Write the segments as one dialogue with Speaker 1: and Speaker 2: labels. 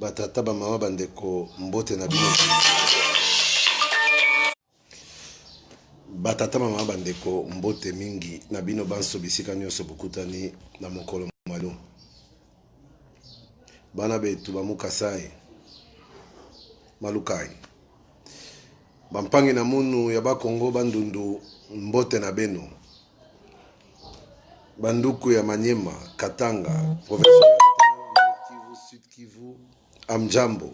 Speaker 1: batata bamama bandeko mbote na bino. Batata mama bandeko mbote mingi na bino banso bisika nyonso bokutani na mokolo malo. Bana betu bamukasai malukai. Bampangi na munu ya bakongo bandundu mbote na beno. Banduku ya Manyema, Katanga, Province Kivu, Sud Kivu, Amjambo.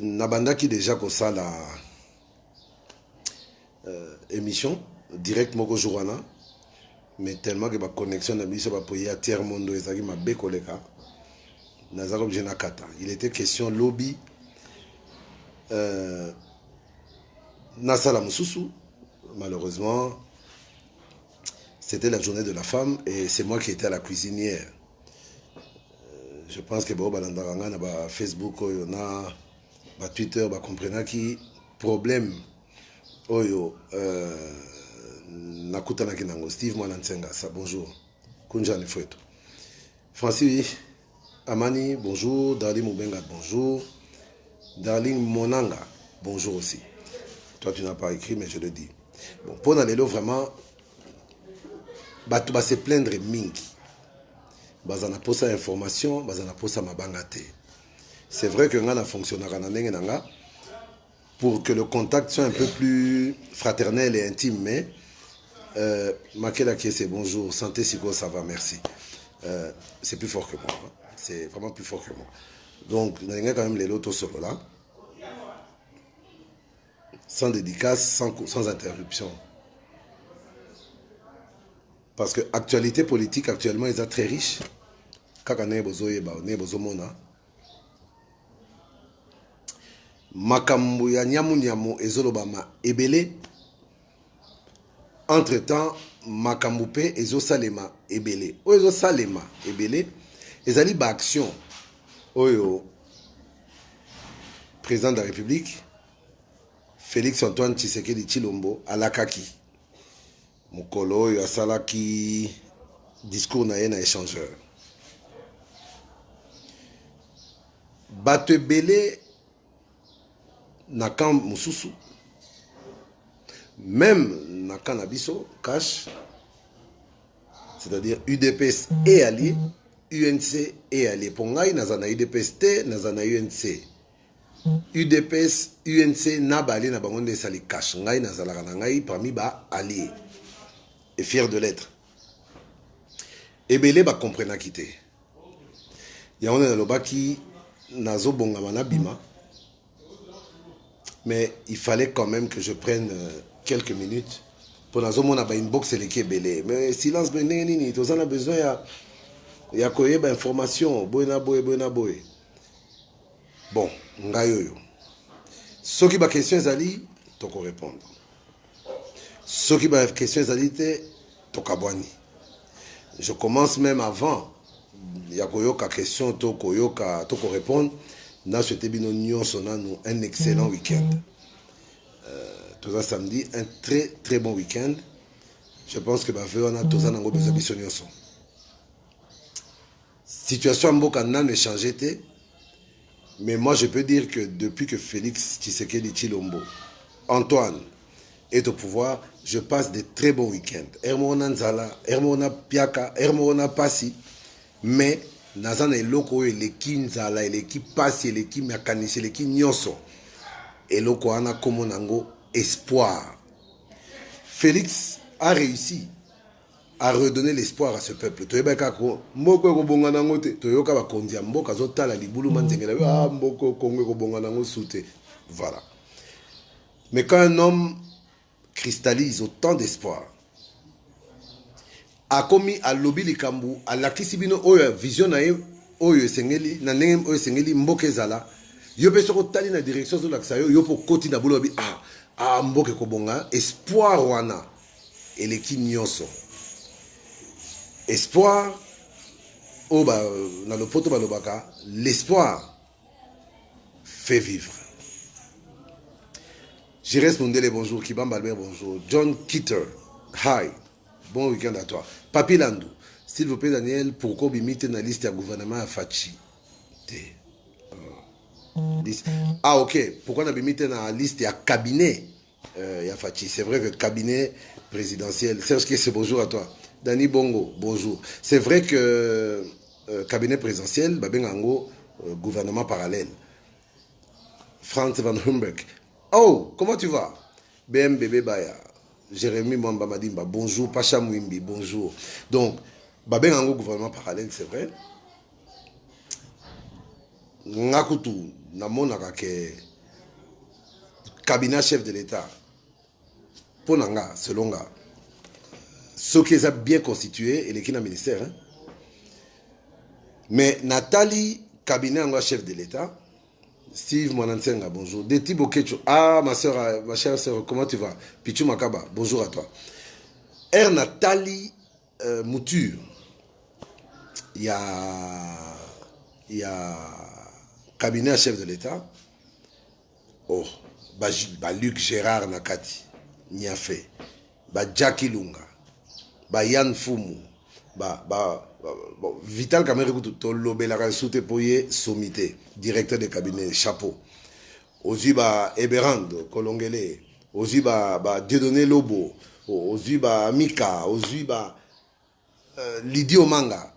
Speaker 1: Nabandaki déjà kosala émission direct moko jourana, mais tellement que ma connexion na biso ba poye à tiers monde ezaki mabe koleka. Nazako obligé na kata. Il était question lobby Nasala Moussoussou, malheureusement, c'était la journée de la femme et c'est moi qui étais à la cuisinière. Je pense que Balandaranga na Facebook, on a Twitter, comprendre qui problème oyo nakutana kinango Steve Mwanansenga, ça bonjour. Kunjani Foueto. Francis Amani, bonjour. Darling Moubenga, bonjour. Darling Monanga, bonjour aussi. Toi, tu n'as pas écrit, mais je le dis. Bon, pour aller là, vraiment, tu vas se plaindre mingi. Bazana posa information, bazana posa mabangate. C'est vrai que ngana fonctionnera pour que le contact soit un peu plus fraternel et intime, mais Makela qui c'est bonjour, santé Siko, ça va, merci. C'est plus fort que moi. Hein. C'est vraiment plus fort que moi. Donc, on a quand même les lotos solo là. Sans dédicace, sans interruption. Parce que l'actualité politique actuellement est très riche. Kakane bozoye ba ne bozomona. Makambu ya nyamu ezolobama ebele. Entre-temps, makambu pe ezosalema ebele. O ezosalema ebele. Ezali ba action. Oyo président de la République Félix Antoine Tshisekedi Tshilombo alakaki mokolo oyo asalaki discours na ye na échangeur. Bato ebele na camp mosusu, même na camp na biso cash, c'est-à-dire UDPS et allié, UNC et allié. Pour ngai nazana UDPS te, nazana UNC. UDPS, UNC, Nabali, Nabangonde Sali Cash, Ngai, Nazalaranangai, parmi ba alliés. Et fier de l'être. Ebele ba comprena quitté. Yawone na lobaki, Nazo Bongamana Bima. Mais il fallait quand même que je prenne quelques minutes pour Nazo Mona ba inbox et les belé. Mais silence, beneni, tous en a besoin, il y a quoi, information, boena boy. Bon, ngayoyo. Ce qui ba question ezali, toko répondre. Ce qui ba question ezali te, tokabwani. Je commence même avant. Yakoyoka question, toko répondre. Na souhaité bino nyonso nanu un excellent week-end. Tout ça samedi, un très très bon week-end. Je pense que ba on a tous en ango besoin biso nyonso. Situation mboka nan échangé te. Mais moi, je peux dire que depuis que Félix Tshisekedi Tshilombo, Antoine, est au pouvoir, je passe de très bons week-ends. Hermona Nzala, Hermona Piaka, Hermona Passi. Mais, Nazana eloko eleki Nzala, eleki Passi, eleki Makanisi, eleki Nyoso. Eloko ana komonango espoir. Félix a réussi à redonner l'espoir à ce peuple. Toyeba ko mboko ko bongana ngote toyoka ba kondia mboka zotala libulu manzengela ah mboko kongwe ko bongana ngo soute. Voilà. Mais quand un homme cristallise autant d'espoir, a commis à lobby likambu à la kisibino oyo vision na oyo sengeli na ndenge oyo sengeli mboka ezala yo pe soko tali na direction zo laksa yo po koti na bolo bi mboka ko bonga espoir wana eleki nyonso. Espoir, dans le poto balobaka, l'espoir fait vivre. Jires Mundele, bonjour. Kibamba Albert, bonjour. John Kitter, hi. Bon week-end à toi. Papi Landou, S'il vous plaît, Daniel, pourquoi bimite dans la liste du gouvernement à Fachi? Ah, ok. Pourquoi on a bimite dans la liste du cabinet à Fachi? C'est vrai que le cabinet présidentiel. Serge Kessé, bonjour à toi. Dani Bongo, bonjour. C'est vrai que cabinet présidentiel, Babengango, gouvernement parallèle. Franz Van Humberg. Oh, comment tu vas? BMBB Baya. Jérémy Mwamba Madimba, bonjour. Pacha Mwimbi, bonjour. Donc, Babengango, gouvernement parallèle, c'est vrai. Ngakutu, namonaka ke cabinet chef de l'État. Pour Nanga, selon nga. Ce qui est bien constitué, et l'équipe ministère. Hein? Mais Nathalie, cabinet en chef de l'État. Steve Mwanansenga, bonjour. Deti Bokecho. Ah, ma chère soeur, comment tu vas? Pichu Makaba, bonjour à toi. Nathalie Mouture. Il y a cabinet chef de l'État. Oh, Luc Gérard Nakati, Niafé. Jackie Lunga. Yann Fumu. Vital Kamere Tolobela Soute Poye Sommité, directeur de cabinet, chapeau. Oziba Eberand, Kolongele, Oziba Dieudonné Lobo, Oziba Mika, Oziba Lydie Omanga,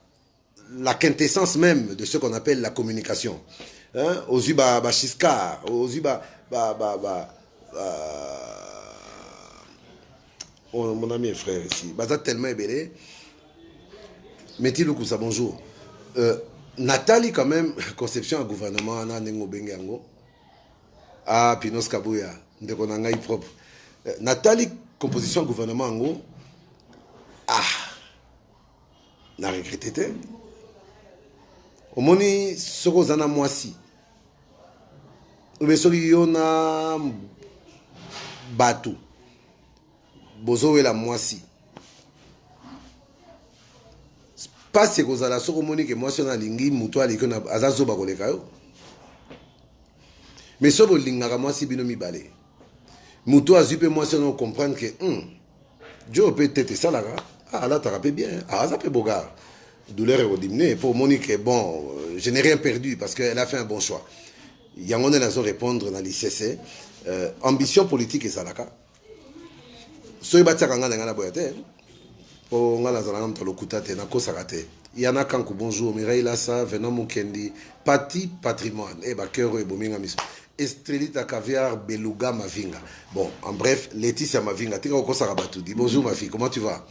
Speaker 1: la quintessence même de ce qu'on appelle la communication. Hein? Oziba Chiska, Oziba mon ami et frère ici, Baza tellement ébélé. Métis Lukusa, bonjour. Nathalie, quand même, conception à gouvernement, Nengo Bengango. Ah, Pinos Kabouya, Ndekonanga propre. Nathalie, composition à gouvernement, Ango. Ah, n'a regretté. Au moni, Sorozana Moisi. Oubesori Yona Batu. Bozowe la Moisi. Pas ce que vous avez la que moi, si on a lingi, moutoua, likona, azazo bakoleka yo. Mais si vous avez moi, si binomi balé. Moutoua, zupe, moi, si on comprend que, Dieu peut être ça là. Ah, là, t'as rappelé bien. Ah, ça peut bogar. Douleur est rediminuée. Pour Monique, bon, je n'ai rien perdu parce qu'elle a fait un bon choix. Il y a un moment répondre dans l'ICC. Ambition politique et ça là. Soy batia kanga na boyate. Po ngala zalanga mtalo kutate na kosakate. Yana Kankou, bonjour. Mireille Lassa, Venom Mukendi. Pati patrimoine. Eh ba cœur et bominga miso. Estrelita Caviar Beluga Mavinga. Bon, en bref, Laetitia Mavinga. Tika okosaka batudi. Bonjour ma fille, comment tu vas?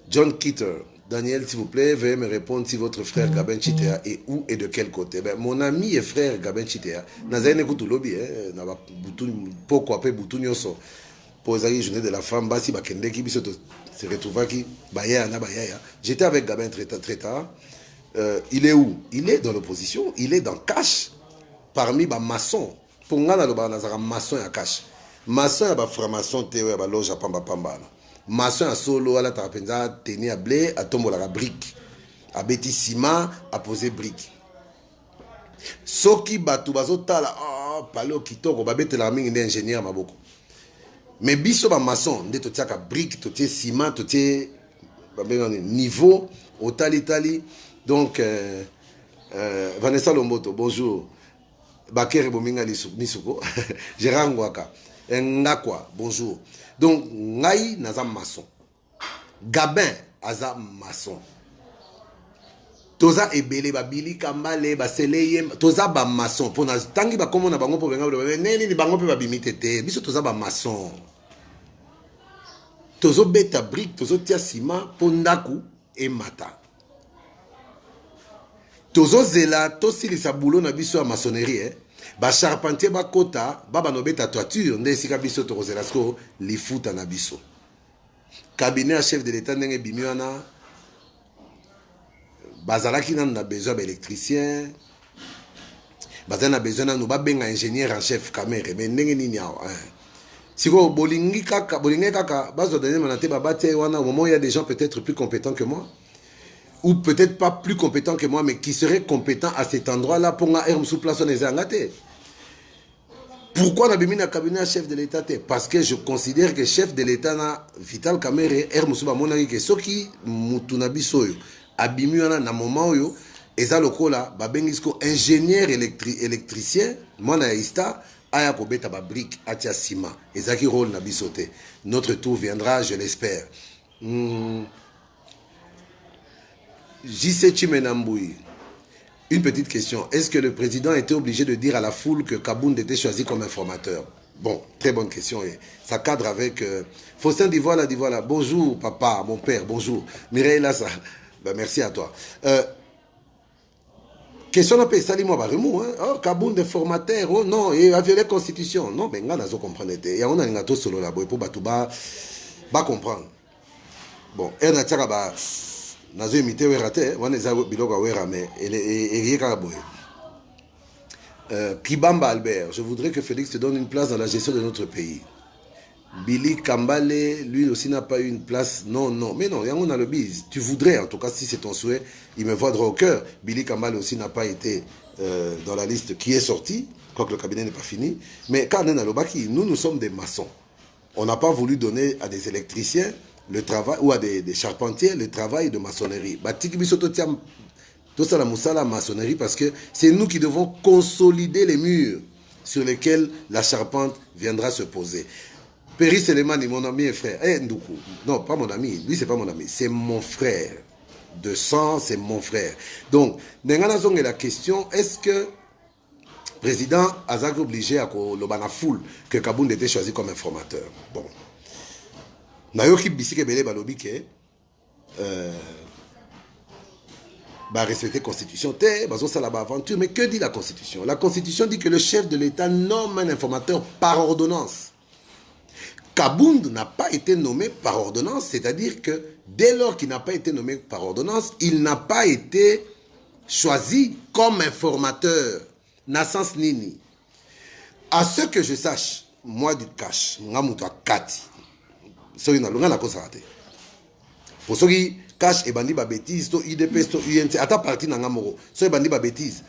Speaker 1: John Kitter. Daniel, s'il vous plaît, veuillez me répondre si votre frère Gabin Chitea est où et de quel côté. Ben, mon ami et frère Gabin Chitea, Nazaine Koutou Lobby, pourquoi pas Boutounioso, pour les journées de la femme, Basi Bakende qui se retrouva qui, Baya, j'étais avec Gabin très tard. Il est où? Il est dans l'opposition, il est dans Cash, parmi les maçons. Pour nous, on maçon et Cash. Maçon et franc-maçon, Théo et loge à Pamba Pamba. Maçon à solo, à la tapenza, tenir à blé, à tomber la brique, à bêti ciment, à poser brique. Soki batu bazota la, ah, palo kitoko, babete la mingi d'ingénieur maboko. Mais biso ba maçon, nde to tiaka brique, to tie ciment, to tie niveau, au tali. Donc, Vanessa Lomboto, bonjour. Bakere Bominga Misuko, Gérard Ngwaka, Ngakwa, bonjour. Donc, Ngai naza maçon. Gabin aza maçon. Toza ebele babili kambale baseleye toza ba maçon. Pona tangi ba komo na bango po benga neni ni bango pe babimite te. Biso toza ba maçon. Tozo beta brique, tozo tia ciment pondaku e mata. Tozo zela tosilisa boulot na biso ya maçonnerie. Ba charpentier ba kota, baba no beta toiture, nde sika biso to kozela sko li futa na biso. Cabinet à chef de l'État ndenge bimiwana bazalaki na besoin d'électricien, bazana besoin na ba benga ingénieur en chef camere, mais ndenge nini awa. Siko bolingi kaka bazo donner manate babate wana au moment où il y a des gens peut-être plus compétents que moi. Ou peut-être pas plus compétent que moi, mais qui serait compétent à cet endroit-là pour nga sous place on les angate. Pourquoi on a mis un cabinet chef de l'État? Parce que je considère que chef de l'État na Vital Kamerhe Musuba monaki que soki mutunabi soyo abimi wana na moment yo eza lokola babengisko ingénieur électricien mwana ya ista aya kobeta ba brique atia ciment ezaki rôle na bisote. Notre tour viendra, je l'espère. JC Chimenamboui. Une petite question. Est-ce que le président était obligé de dire à la foule que Kabound était choisi comme informateur? Bon, très bonne question. Et ça cadre avec... Faustin Divoila. Bonjour, papa, mon père, bonjour. Mireille Lassa. Ben, merci à toi. Question n'a pas sali moi baremou hein. Oh, Kabound informateur. Oh non, il a violé la constitution. Non, mais on a compris. Il y a un gâteau solo là pour Batouba comprendre. Bon, et on a tiré ba nazo imité weraté, on est à biloko wera mais et Kibamba Albert, je voudrais que Félix te donne une place dans la gestion de notre pays. Billy Kambale, lui aussi n'a pas eu une place. Non, mais non, on a le bise. Tu voudrais, en tout cas, si c'est ton souhait, il me voit droit au cœur. Billy Kambale aussi n'a pas été dans la liste qui est sortie, quoique le cabinet n'est pas fini. Mais quand on est dans le Baki, nous sommes des maçons. On n'a pas voulu donner à des électriciens le travail, ou à des charpentiers le travail de maçonnerie. Tout ça, la moussala maçonnerie, parce que c'est nous qui devons consolider les murs sur lesquels la charpente viendra se poser. Péry Selemani, mon ami et frère. Ndoukou. Non, pas mon ami. Lui, c'est pas mon ami. C'est mon frère. De sang, c'est mon frère. Donc, Nenganazong est la question, est-ce que le président Azak obligé à l'obana foule que Kabound était choisi comme informateur? Bon. Nayoki Bisike Bele Balobike, respecter la Constitution, aventure. Mais que dit la Constitution? La Constitution dit que le chef de l'État nomme un informateur par ordonnance. Kabound n'a pas été nommé par ordonnance, c'est-à-dire que dès lors qu'il n'a pas été nommé par ordonnance, il n'a pas été choisi comme informateur. Nassance Nini. À ce que je sache, moi du cash, Ngamuto Kati, pour ceux qui cash et bandi ba bêtise, to IDP, to UNC, à ta partie Nangamoro, ceux qui bandi ba bêtise.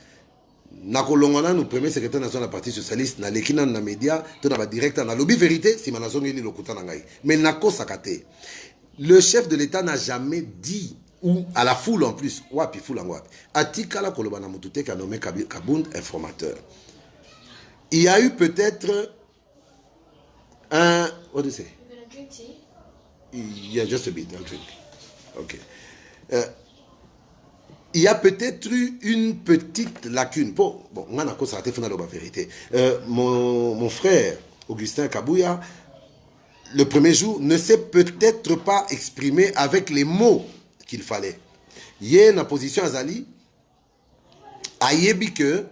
Speaker 1: Nakolongana, nous premier secrétaire national de la partie socialiste, na lekina na média, to na ba directeur na lobby vérité, si manazongi li lokuta nangai. Mais nako sakate. Le chef de l'État n'a jamais dit, ou à la foule en plus, wapi foule en wapi, Atikala Kolobana Mutute qui a nommé Kabound informateur. Il y a eu peut-être un, what do you say? Yeah, just a bit, I'll drink. Ok. Il y a peut-être eu une petite lacune. Bon, on a constaté la vérité. Mon frère, Augustin Kabouya, le premier jour, ne s'est peut-être pas exprimé avec les mots qu'il fallait. Il y a une position Azali, ayebi que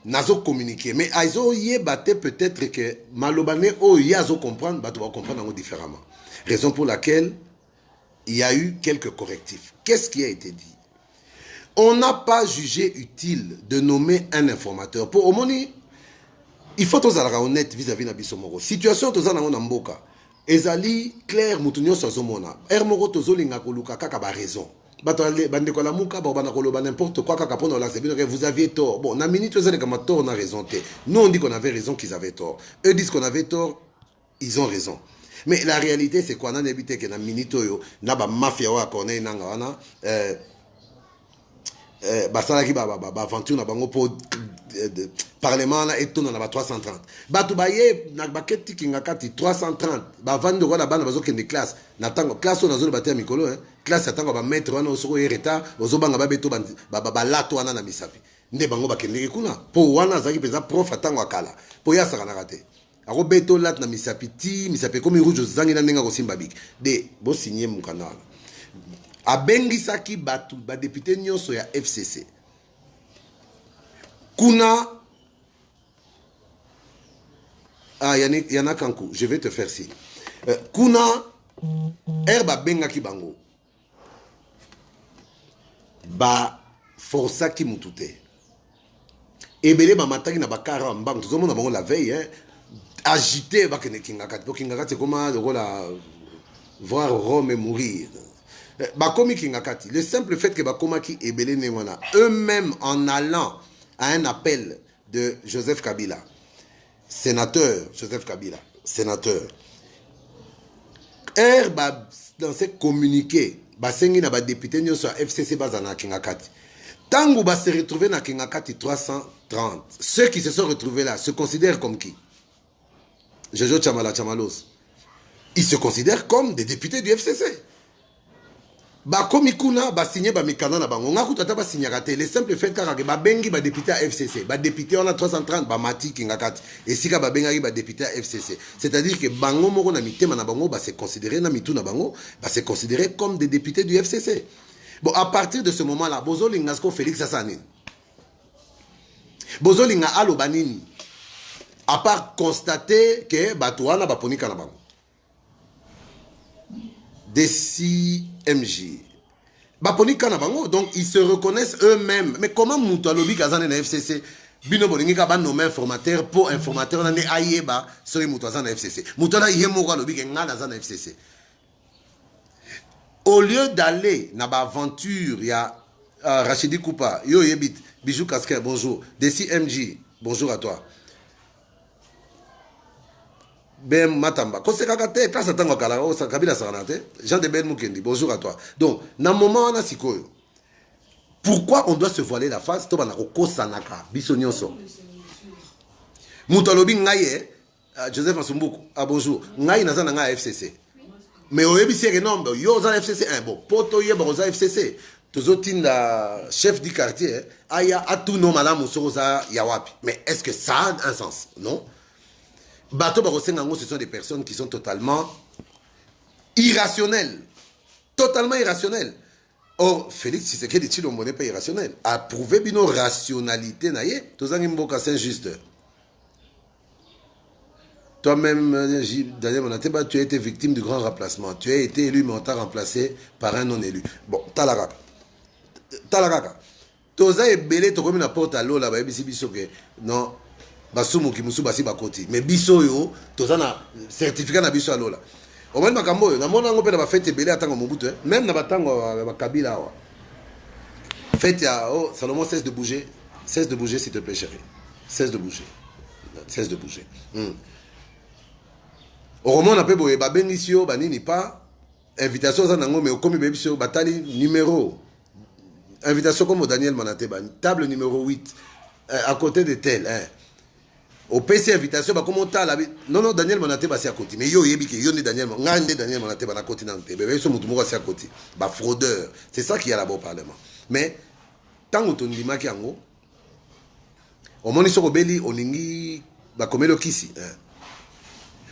Speaker 1: nazo communiquer, mais azo yebate peut-être que malobane o yazo comprendre, bah tu vas comprendre différemment. Raison pour laquelle il y a eu quelques correctifs. Qu'est-ce qui a été dit? On n'a pas jugé utile de nommer un informateur. Pour Omoni, il faut tous être honnête vis-à-vis de Bissomoro. Situation tous en Mboka. Ezali clair mutunyo sazomona. Ermoro tozolinga koluka kaka ba raison. Bande ko la muka ba bana koloba n'importe quoi kaka pona la sebino vous aviez tort. Bon, na minute vous avez comme tort on a raison. Nous on dit qu'on avait raison qu'ils avaient tort. Eux disent qu'on avait tort, ils ont raison. Mais la réalité c'est quoi? On a évité que na minute yo na ba mafia wa connaît nanga wana basalaki ba aventure na bango po parlement na eto na ba 330 batu baye na baketi kinga kati 330 ba vando ko la bana bazo kende classe na tango classe na zo ba te mikolo classe ya tango ba maître wana osoko yereta ozo banga ba beto ba lato wana na misapi nde bango ba kende kuna po wana zaki peza prof atango akala po ya saka na kate ako beto lat na misapi ti misapi komi rouge zangi na ndenga ko simba bik de bo signer mukana abengisaki batu ba député nyonso ya FCC kuna Yana Kankou, je vais te faire signe. Kuna herba bengaki bango ba forsaki mutute ebele ba mataki na bakara mbang tozomona bango la veille agité ba kene kingakati po kingakati koma lokola voir Rome mourir. Bakomi kingakati, le simple fait que bakomaki ebele eux-mêmes en allant à un appel de Joseph Kabila, sénateur, Joseph Kabila, sénateur. Dans ces communiqués, basengi na ba député nyo sur FCC bazana Kingakati. Tango ba se retrouver na Kingakati 330. Ceux qui se sont retrouvés là se considèrent comme qui? Jojo Chamala Chamalos. Ils se considèrent comme des députés du FCC. Ba komikuna ba signé ba mikana na bango nga kutata ba signé raté le simple fait que ba bengi ba député à FCC ba député on a 330 ba mati Kingakati et sika ba bengi ba député à FCC, c'est-à-dire que bango moko na mitema na bango ba se considérer na mitu na bango ba se considérer comme des députés du FCC. Bon, à partir de ce moment-là, bozo lingasko Félix Assanine, bozo linga alo banini, à part constater que batouana ba poni kana bango Desi MJ. Baponi Kanabango, donc ils se reconnaissent eux-mêmes. Mais comment Moutalobi Kazane na FCC Bino Bolingi Kaba nommé informateur pour informateur on est Ayeba sur Moutazan FCC. Moutala Yemora Lobi Ngana Zan FCC. Au lieu d'aller dans l'aventure, il y a Rachidi Koupa, Yo Yebit, Bijou Kasker, bonjour. Desi MJ, bonjour à toi. Ben Matamba. Kosekakate, classe à Tango Kalao, Kabila Saranate, Jean de Ben Mukendi, bonjour à toi. Donc, dans le moment où on a Sikoyo, pourquoi on doit se voiler la face? Tobana Oko Sanaka, Bissonioso. Moutalobi Ngaye, Joseph Asumbuku, bonjour. Ngaye Nazana FCC. Mais au début, c'est énorme. Yo, za FCC, bon, poto yeba za FCC. Tozotinda chef du quartier, aya atu no malamu soza yawapi. Mais est-ce que ça a un sens? Non? Bato Barosengango, ce sont des personnes qui sont totalement irrationnelles. Totalement irrationnelles. Or, Félix Tshisekedi Tshilombo n'est pas irrationnel. A prouvé bino rationalité naye, tozangi mboka c'est injuste. Toi-même, Daniel Monateba, tu as été victime du grand remplacement. Tu as été élu, mais on t'a remplacé par un non-élu. Bon, Talaraka. Talaraka. Toza est belé, tu as la porte à l'eau là-bas, non. Basumu ki musu basi bakoti mais biso yo tozana certificat na biso alola au moins makambo yo na mona ngo pe na ba fête belé atango Mobutu même na batango ba Kabila wa fête ya oh Salomon cesse de bouger s'il te plaît chérie, cesse de bouger au roman na pe boye ba bengisio ba nini pas invitation za nango mais okomi bebisio batali numéro invitation comme Daniel Monateba table numéro 8 à côté de tel hein. Au PC invitation, bah comment t'as la non Daniel Monateba c'est à côté mais yo yebiki yo ni Daniel Monateba na côté nante bébé so mutu moko c'est à côté bah fraudeur c'est ça qui y a là-bas au parlement mais tant que tu dis yango au moni soko beli olingi ba komelo kisi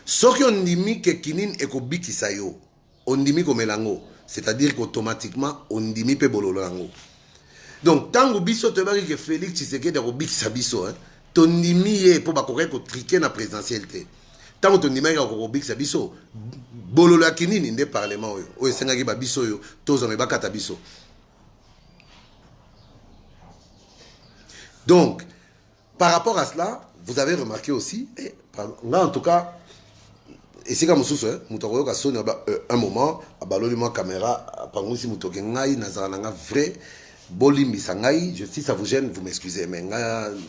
Speaker 1: soki on dimi ke kinine ekobikisa yo on dimi komelango c'est-à-dire qu'automatiquement on dimi pe bololo yango donc tant que biso te baki que Félix Tshisekedi ekobikisa biso ton nimi pour bakorer ko triquer na présidentialité tant ton nimi ka ko bikisa biso bololo kinini nde parlement o esengaki ba biso yo tozo me bakata biso. Donc par rapport à cela vous avez remarqué aussi là en tout cas et c'est comme ça mutoko ka soni un moment abaloli mo caméra pangusi mutoke ngai nazala nga vrai Bolim Sangai, si ça vous gêne, vous m'excusez, mais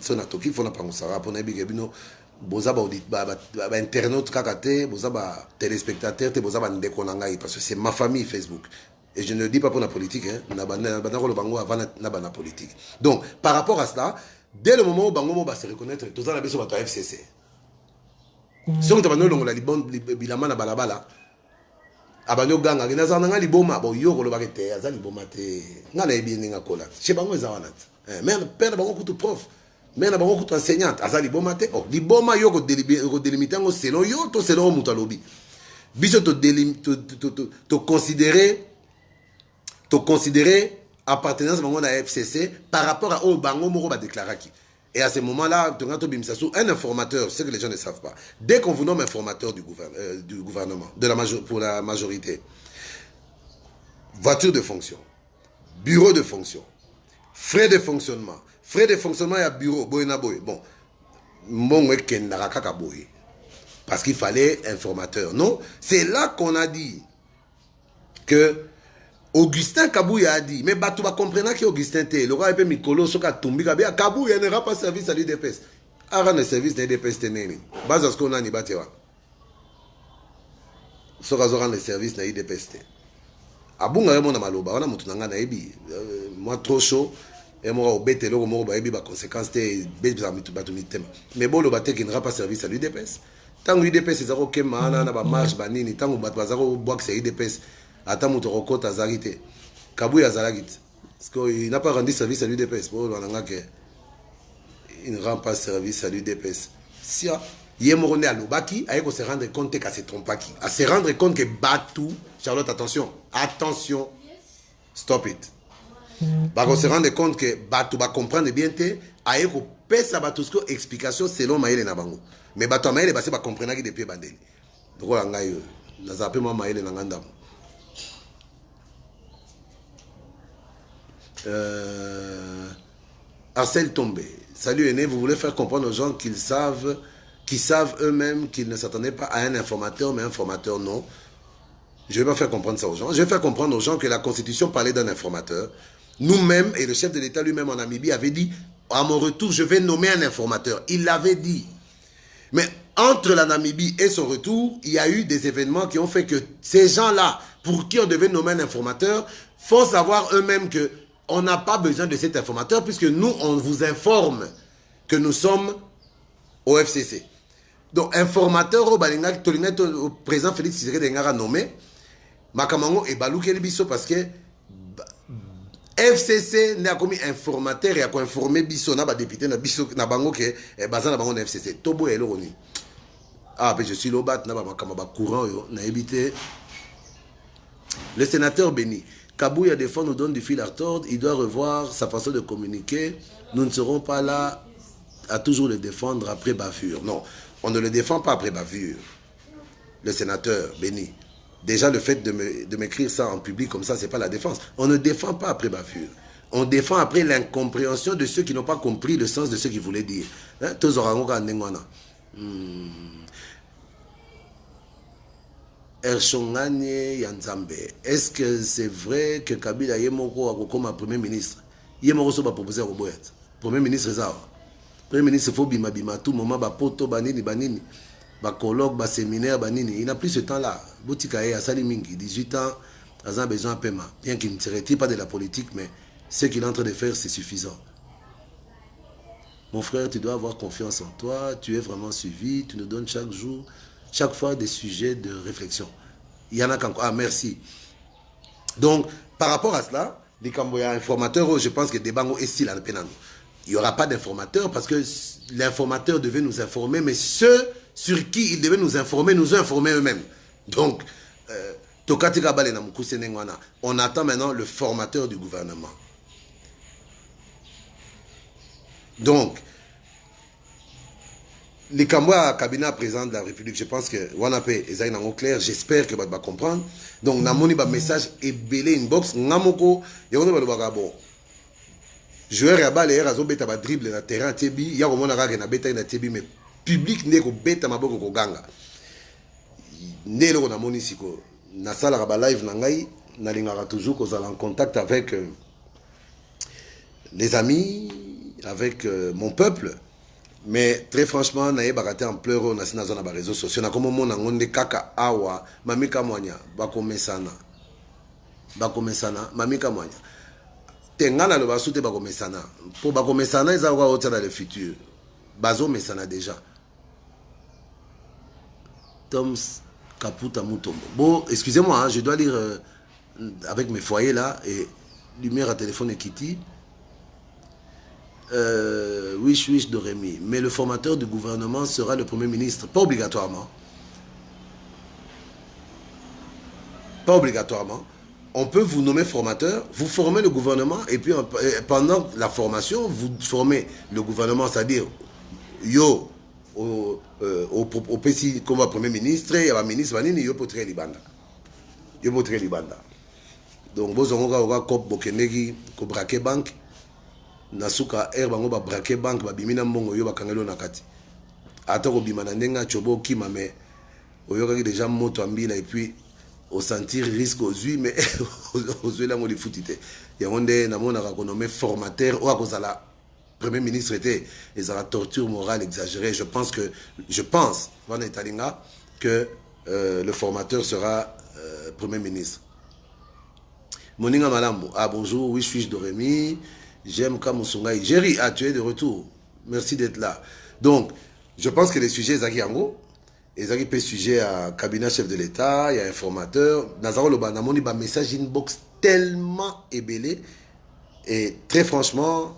Speaker 1: son atoki, il faut pas qu'on s'arrête pour n'aller bino, bozaba audit, internaute kakate, bozaba téléspectateur, te bozaba ndekonangai, parce que c'est ma famille Facebook. Et je ne le dis pas pour la politique, hein, n'a pas le bango avant n'a pas la politique. Donc, par rapport à cela, dès le moment où bango va se reconnaître, tout ça la besoin de FCC. Si on t'a pas la libon bilama na balabala. Abanyo ganga ngina za nga liboma bo yoko lo bakete azali liboma te ngana ebini nga kola chez bango ezawana mais père bango kutu prof mais na bango kutu enseignante azali liboma te oh liboma yoko délimiter ngo selon yo to selon mutalobi biso to considérer appartenance bango na FCC par rapport à au bango moko ba déclaraki. Et à ce moment-là, un informateur, ce que les gens ne savent pas, dès qu'on vous nomme informateur du gouvernement, pour la majorité, voiture de fonction, bureau de fonction, frais de fonctionnement, il y a bureau, bon, parce qu'il fallait informateur. Non, c'est là qu'on a dit que Augustin Kabouya a dit, mais tu vas comprendre que Augustin te, le roi Mikolo Soka Tumbi Kabouya n'aura pas service à l'UDPS. Ara le service n'est DPS teneni. Base à ce qu'on a ni batewa. Sokazo rendre le service na IDPS. Abunga yemo na maloba, wana mutu nanga na ebi. Moi trop chaud. Et moi au bête lo mo ba ebi ba conséquences te bête za mitu batu mitema. Mais bon le bate qui ne rend pas service à l'UDPS. Tant l'UDPS ezako ke mana na ba marche banini, tant bat bazako box à IDPS. Ata mutu rokota azarite. Kabuya azaragite. Parce qu'il n'a pas rendu service à l'UDPS. Bon nanga ke il ne rend pas service à l'UDPS. Si Yemorone à Lobaki, il faut se rendre compte qu'à se tromper. À se rendre compte que Batou, Charlotte, attention, attention, stop it. Il se rendre compte que Batou va comprendre bien, il faut faire Batou explication selon Maël Nabango. Mais Batou Maël va comprendre qu'il est depuis Bandeli. Donc, on a appelé moi Maël Nangandam. Arcel Tombé. Salut Aîné, vous voulez faire comprendre aux gens qu'ils savent eux-mêmes qu'ils ne s'attendaient pas à un informateur, mais un informateur non. Je ne vais pas faire comprendre ça aux gens. Je vais faire comprendre aux gens que la Constitution parlait d'un informateur. Nous-mêmes, et le chef de l'État lui-même en Namibie avait dit, à mon retour, je vais nommer un informateur. Il l'avait dit. Mais entre la Namibie et son retour, il y a eu des événements qui ont fait que ces gens-là, pour qui on devait nommer un informateur, faut savoir eux-mêmes que on n'a pas besoin de cet informateur puisque nous, on vous informe que nous sommes au FCC. Donc, informateur au président Félix Tshisekedi a nommé Makamango et Balou Bisso parce que FCC n'a commis informateur et a informé Bisso, n'a pas député, n'a Bisso, n'a bango que bazan n'a bango FCC. Tobo et l'oroni. Ah, ben je suis l'obat, n'a pas Makamaba courant, n'a évité. Le sénateur Béni. Kabouya des fois nous donne du fil à retordre, il doit revoir sa façon de communiquer. Nous ne serons pas là à toujours le défendre après bavure. Non, on ne le défend pas après bavure. Le sénateur Béni. Déjà, le fait de m'écrire ça en public comme ça, ce n'est pas la défense. On ne défend pas après bavure. On défend après l'incompréhension de ceux qui n'ont pas compris le sens de ce qu'il voulait dire. Hein? Ershonganye Yanzambe. Est-ce que c'est vrai que Kabila Yemoko a comme Premier ministre? Yemoko soba proposé au Boyat. Premier ministre Zao. Premier ministre faut bima bima tout moment ba poto banini banini. Ba colloque, ba séminaire banini. Il n'a plus ce temps-là. Boutikaye a sali mingi 18 ans, a besoin de paiement. Bien qu'il ne se retire pas de la politique, mais ce qu'il est en train de faire, c'est suffisant. Mon frère, tu dois avoir confiance en toi. Tu es vraiment suivi. Tu nous donnes chaque jour, chaque fois des sujets de réflexion. Il y en a qu'encore. Ah, merci. Donc, par rapport à cela, les Camboyens informateurs, je pense que des bangos est style à l'Penano. Il n'y aura pas d'informateurs parce que l'informateur devait nous informer, mais ceux sur qui il devait nous informer nous ont informés eux-mêmes. Donc, on attend maintenant le formateur du gouvernement. Donc, les Cambois cabinet président de la République, je pense que Wanape et Zayn en clair, j'espère que vous allez comprendre. Donc, namoni ba message et belé inbox, namoko, yone ba bon. Joueur ya balle et razo beta ba dribble na terrain tebi, ya ko mona ka na beta na tebi mais public ne ko beta maboko ko ganga. Ne lo na moni siko na sala ba live na ngai na lingaka toujours ko en contact avec les amis, avec mon peuple. Mais très franchement, nae baraté en pleurs na sina zona ba réseaux sociaux na comme mon ngonde kaka awa mamika mwanya bakomesana mamika mwanya tengana le basute bakomesana pour bakomesana ils ont dans le futur bazo mesana déjà Toms Kaputa Mutombo. Bon, excusez-moi, hein, je dois lire avec mes foyers là et lumière à téléphone et Kitty. Wish de Rémi. Mais le formateur du gouvernement sera le Premier ministre. Pas obligatoirement. Pas obligatoirement. On peut vous nommer formateur, vous formez le gouvernement et puis pendant la formation, vous formez le gouvernement, c'est-à-dire yo au PC comme Premier ministre, il y a ministre Vanini, yo potre libanda. Yo potre libanda. Donc vous avez kop bokenegi ko braquer banque. Nasuka bango ba braquer banque ba bimina mbongo yo bakangelo na kati ata ko bimana ndenga chobo kima me oyoka déjà moto ambila et puis au sentir risque aux yeux mais aux yeux là on les foutite ya onde na mona ka nommer formateur ou akozala Premier ministre était, ils ont la torture morale exagérée. Je pense, que le formateur sera Premier ministre. Moninga Malambo, ah bonjour, oui, suis-je Doremi, j'aime Kamosungai. Jerry, ah, tu es de retour. Merci d'être là. Donc, je pense que les sujets, Zaki Ango, et Zaki peut sujet à cabinet chef de l'État, il y a informateur. Nazaro Lobanamoni, un message inbox tellement ébélé. Et très franchement,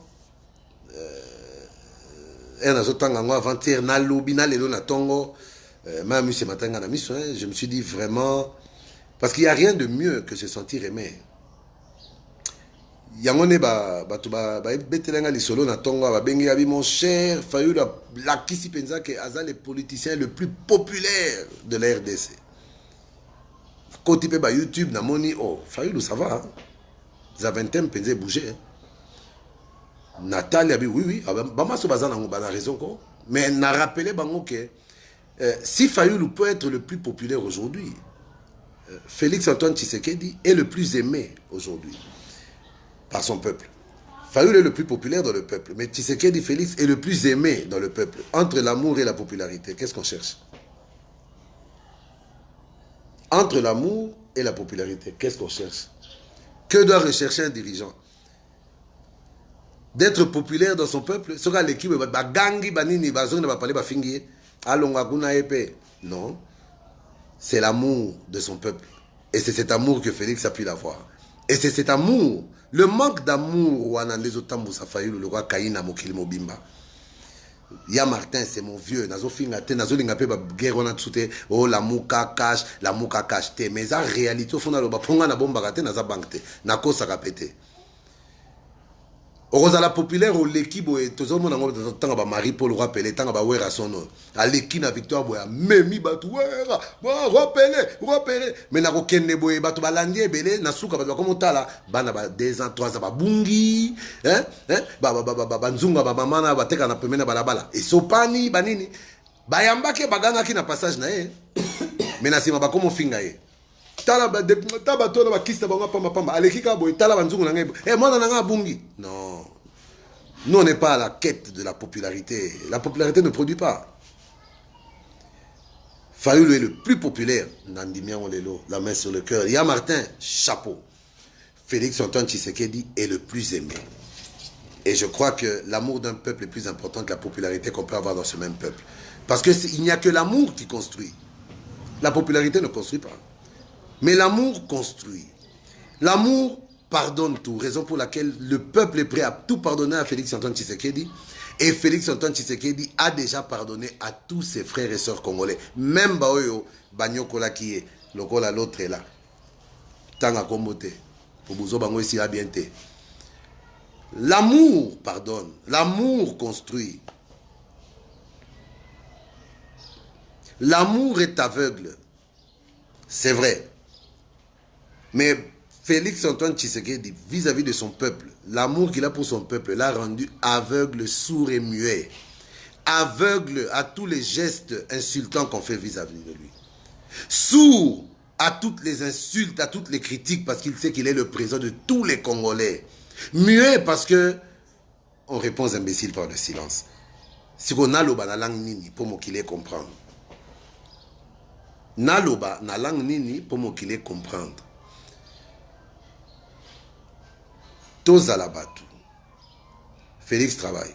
Speaker 1: avant-hier, je me suis dit vraiment, parce qu'il n'y a rien de mieux que se sentir aimé. Yangone mon cher Fayulu la kisi penza que Aza le politicien le plus populaire de la RDC. Côté pe YouTube namoni oh Fayulu ça va. Zaventem penza bouger. Nathalie oui bama so bazana ngobana raison ko mais n'a rappelé bango que si Fayulu peut être le plus populaire aujourd'hui, Félix Antoine Tshisekedi est le plus aimé aujourd'hui par son peuple. Fayulu est le plus populaire dans le peuple, mais Tshisekedi Félix est le plus aimé dans le peuple. Entre l'amour et la popularité, qu'est-ce qu'on cherche? Entre l'amour et la popularité, qu'est-ce qu'on cherche? Que doit rechercher un dirigeant? D'être populaire dans son peuple? Sera l'équipe bagangi banini bazongi va parler bafingi alonga kuna épée. Non, c'est l'amour de son peuple, et c'est cet amour que Félix a pu l'avoir. Et c'est cet amour, le manque d'amour, le roi Kaina Mokili Mobimba. Ya Martin, c'est mon vieux. Nazo fingate, nazo lingape ba guerre on a tsute. Oh la mouka cache, la mouka cache. Mais en réalité, au fond, na ponga na bomba gate, naza bankte, na kosa kapete. La populaire au l'équipe et tout le monde a tant ba Marie Paul rappelé tant ba wera son nom à l'équipe na victoire boya memi batu wera rappelé mais na ko kenne boye batu balandi belé na suka batu comme tala bana ba 2 ans 3 ans ba bungi ba nzunga ba mama na ba teka na pemena balabala et sopani banini bayamba ke baganga ki na passage na e mais na sima ba comme finga e tala ba to na ba kista ba pamba alekika boye tala ba nzungu na ngai e mwana na nga bungi non. Nous, on n'est pas à la quête de la popularité. La popularité ne produit pas. Fayulu est le plus populaire. Nandimian Olelo, la main sur le cœur. Ya Martin, chapeau. Félix Antoine Tshisekedi est le plus aimé. Et je crois que l'amour d'un peuple est plus important que la popularité qu'on peut avoir dans ce même peuple. Parce qu'il n'y a que l'amour qui construit. La popularité ne construit pas. Mais l'amour construit. L'amour pardonne tout, raison pour laquelle le peuple est prêt à tout pardonner à Félix Antoine Tshisekedi. Et Félix Antoine Tshisekedi a déjà pardonné à tous ses frères et sœurs congolais. Même Baoyo, Banyokola qui est, Lokola l'autre est là. Tanga Kombote, pour Bouzo Bango ici à bienté. L'amour pardonne, l'amour construit. L'amour est aveugle, c'est vrai. Mais Félix Antoine Tshisekedi, vis-à-vis de son peuple, l'amour qu'il a pour son peuple l'a rendu aveugle, sourd et muet. Aveugle à tous les gestes insultants qu'on fait vis-à-vis de lui. Sourd à toutes les insultes, à toutes les critiques, parce qu'il sait qu'il est le président de tous les Congolais. Muet parce que on répond aux imbéciles par le silence. Si on a l'oba na langue nini pour moi qu'il comprendre. Na l'oba na langue nini pour moi qu'il comprendre. Tozala batu. Félix travaille.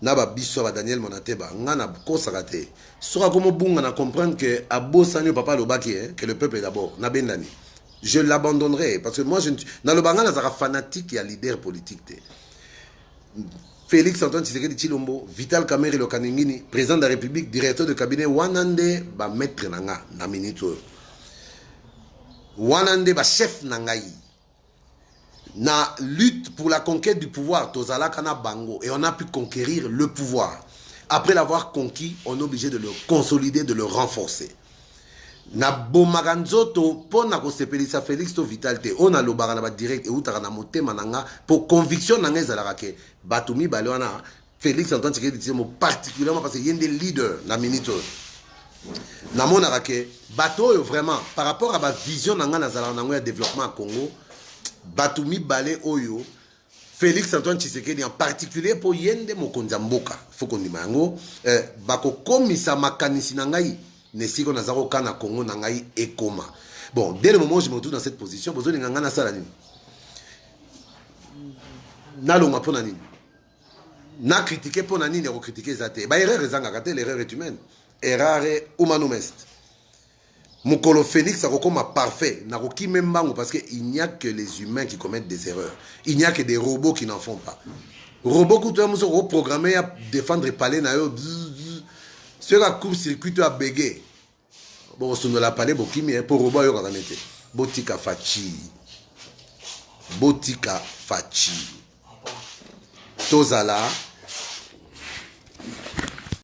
Speaker 1: Naba biso ba Daniel Monateba ngana kosakate. Sora comme bunga na comprendre que abosani papa lobaki que le peuple est d'abord na bendani. Je l'abandonnerai parce que moi je na lobanga na zara fanatique et leader politique te. Félix Antoine Tshisekedi Tshilombo, Vital Kamerhe Lokaningini, président de la République, directeur de cabinet Wanande ba maître nanga na minito. Wanande ba chef nangai. Na lutte pour la conquête du pouvoir, Tozala Kana Bango, et on a pu conquérir le pouvoir. Après l'avoir conquis, on est obligé de le consolider, de le renforcer. Na bomaganzoto pour na kosepelisa Félix to Vitalite, on a le barana direct et outara na motema nanga pour conviction nanga ezalaka batumi balwana Félix Antoine Tshisekedi particulièrement parce qu'il y a des leaders na minito. Na monaka ke bato vraiment par rapport à ma vision nanga na zala nanga développement à Congo. Batumi Balé Oyo, Félix Antoine Tshisekedi en particulier pour yende mokonzi mboka faut qu'on dima yango bako komisa makanisi na ngai nesiko nazako kana Congo na ngai ekoma. Bon, dès le moment où je me retrouve dans cette position, besoin de ngana sala nini. Na longa pona nini. Na critiquer pona nini ko critiquer zate. Ba erreur ezanga kate, l'erreur est humaine. Erreur humanum est. Mukolo Félix a parfait, parce qu'il n'y a que les humains qui commettent des erreurs. Il n'y a que des robots qui n'en font pas. Robots qui sont programmés à défendre les palais, ceux qui court-circuit à béguer. Bon, si on l'a parlé, pour robot, il y a Botika Fachi. Botika Fachi. Tozala.